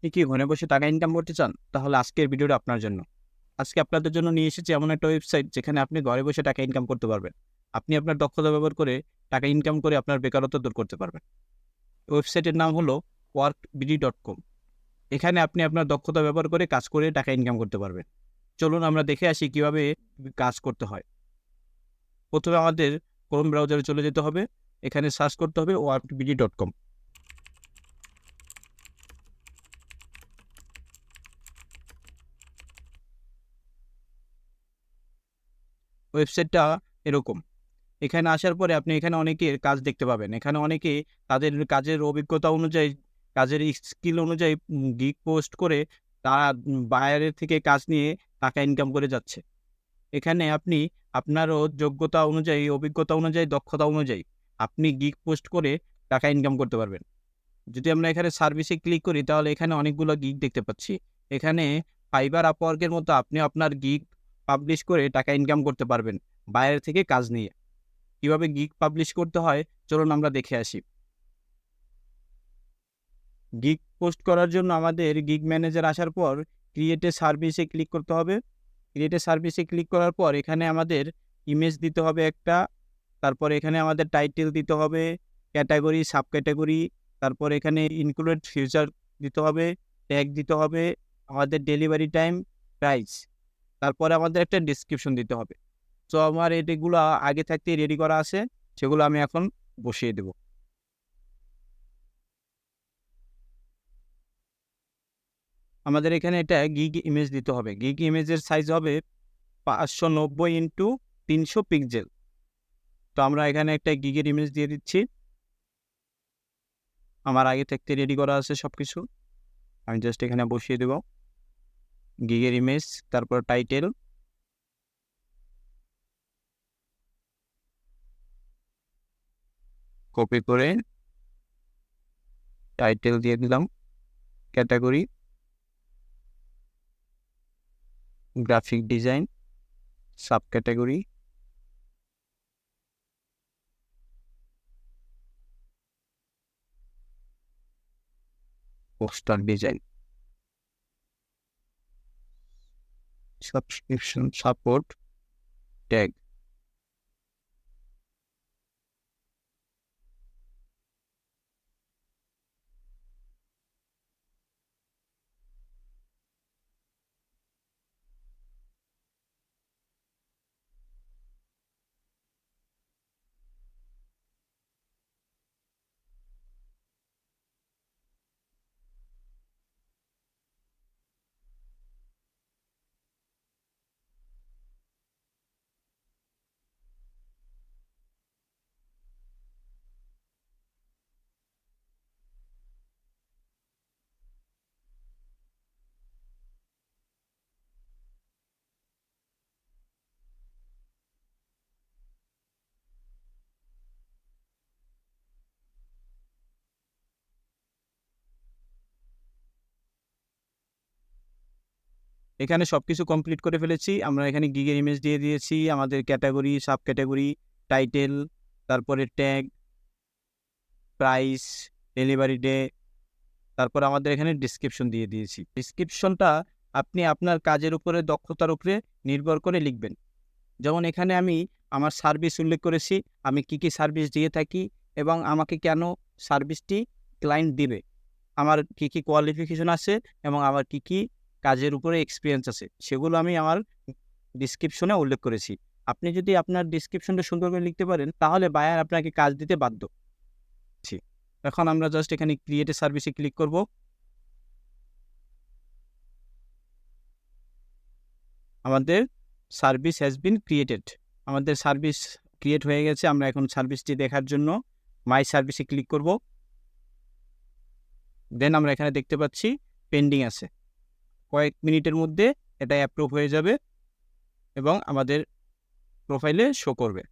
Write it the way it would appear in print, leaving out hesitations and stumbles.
আপনি কি ঘরে বসে টাকা ইনকাম করতে চান? তাহলে আজকের ভিডিওটা আপনার জন্য। আজকে আপনাদের জন্য নিয়ে এসেছি এমন একটা ওয়েবসাইট যেখানে আপনি ঘরে বসে টাকা ইনকাম করতে পারবেন। আপনি আপনার দক্ষতা ব্যবহার করে টাকা ইনকাম করে আপনার বেকারত্ব দূর করতে পারবেন। ওয়েবসাইটের নাম হলো workbd.com। এখানে আপনি আপনার দক্ষতা ব্যবহার করে কাজ করে টাকা ইনকাম করতে পারবেন। চলুন আমরা দেখে আসি কিভাবে কাজ করতে হয়। প্রথমে আমাদের ক্রোম ব্রাউজারে চলে যেতে হবে। এখানে সার্চ করতে হবে workbd.com। ওয়েবসাইটটা এরকম। এখানে আসার পরে আপনি এখানে অনেকের কাজ দেখতে পাবেন। এখানে অনেকে তাদের কাজের অভিজ্ঞতা অনুযায়ী, কাজের স্কিল অনুযায়ী গিগ পোস্ট করে তারা বাইরের থেকে কাজ নিয়ে টাকা ইনকাম করে যাচ্ছে। এখানে আপনি আপনারও যোগ্যতা অনুযায়ী, অভিজ্ঞতা অনুযায়ী, দক্ষতা অনুযায়ী আপনি গিগ পোস্ট করে টাকা ইনকাম করতে পারবেন। যদি আমরা এখানে সার্ভিসে ক্লিক করি তাহলে এখানে অনেকগুলো গিগ দেখতে পাচ্ছি। এখানে ফাইবার, আপওয়ার্কের মতো আপনি আপনার গিগ পাবলিশ করে টাকা ইনকাম করতে পারবেন বাইরে থেকে কাজ নিয়ে। কিভাবে গিগ পাবলিশ করতে হয় চলুন আমরা দেখে আসি। গিগ পোস্ট করার জন্য আমাদের গিগ ম্যানেজার আসার পর ক্রিয়েট এ সার্ভিসে ক্লিক করতে হবে। ক্রিয়েট এ সার্ভিসে ক্লিক করার পর এখানে আমাদের ইমেজ দিতে হবে একটা, তারপর এখানে আমাদের টাইটেল দিতে হবে, ক্যাটাগরি, সাব ক্যাটাগরি, তারপর এখানে ইনক্লুডেড ফিচার দিতে হবে, ট্যাগ দিতে হবে, আমাদের ডেলিভারি টাইম, প্রাইস, তারপরে আমাদের একটা ডেসক্রিপশন দিতে হবে। তো আমার এগুলো আগে থাকতেই রেডি করা আছে, সেগুলো আমি এখন বসিয়ে দেব। আমাদের এখানে এটা গিগ ইমেজ দিতে হবে। গিগ ইমেজের সাইজ হবে 590 ইন্টু 300 পিক্সেল। তো আমরা এখানে একটা গিগের ইমেজ দিয়ে দিচ্ছি। আমার আগে থাকতে রেডি করা আছে সব কিছু, আমি জাস্ট এখানে বসিয়ে দেব গিগের ইমেজ, তারপর টাইটেল, কপি করে টাইটেল দিয়ে দিলাম, category graphic design, sub category poster design, subscription support, tag. এখানে সবকিছু কমপ্লিট করে ফেলেছি। আমরা এখানে গিগের ইমেজ দিয়ে দিয়েছি, আমাদের ক্যাটাগরি, সাব ক্যাটাগরি, টাইটেল, তারপরে ট্যাগ, প্রাইস, ডেলিভারি ডে, তারপর আমাদের এখানে ডেসক্রিপশন দিয়ে দিয়েছি। ডেসক্রিপশনটা আপনি আপনার কাজের উপরে, দক্ষতার উপরে নির্ভর করে লিখবেন। যেমন এখানে আমি আমার সার্ভিস উল্লেখ করেছি, আমি কি কি সার্ভিস দিয়ে থাকি এবং আমাকে কেন সার্ভিসটি ক্লায়েন্ট দিবে, আমার কি কি কোয়ালিফিকেশন আছে এবং আমার কি কি কাজের উপরে এক্সপিরিয়েন্স আছে, সেগুলো আমি আমার ডিসক্রিপশনে উল্লেখ করেছি। আপনি যদি আপনার ডিসক্রিপশনটা সুন্দর করে লিখতে পারেন তাহলে বায়ার আপনাকে কাজ দিতে বাধ্য। এখন আমরা জাস্ট এখানে ক্রিয়েট এ সার্ভিসে ক্লিক করব। আমাদের সার্ভিস হ্যাজ বিন ক্রিয়েটেড, আমাদের সার্ভিস ক্রিয়েট হয়ে গেছে। আমরা এখন সার্ভিসটি দেখার জন্য মাই সার্ভিসে ক্লিক করব। দেন আমরা এখানে দেখতে পাচ্ছি পেন্ডিং আছে। কয়েক মিনিটের মধ্যে এটা অ্যাপ্রুভ হয়ে যাবে এবং আমাদের প্রোফাইলে শো করবে।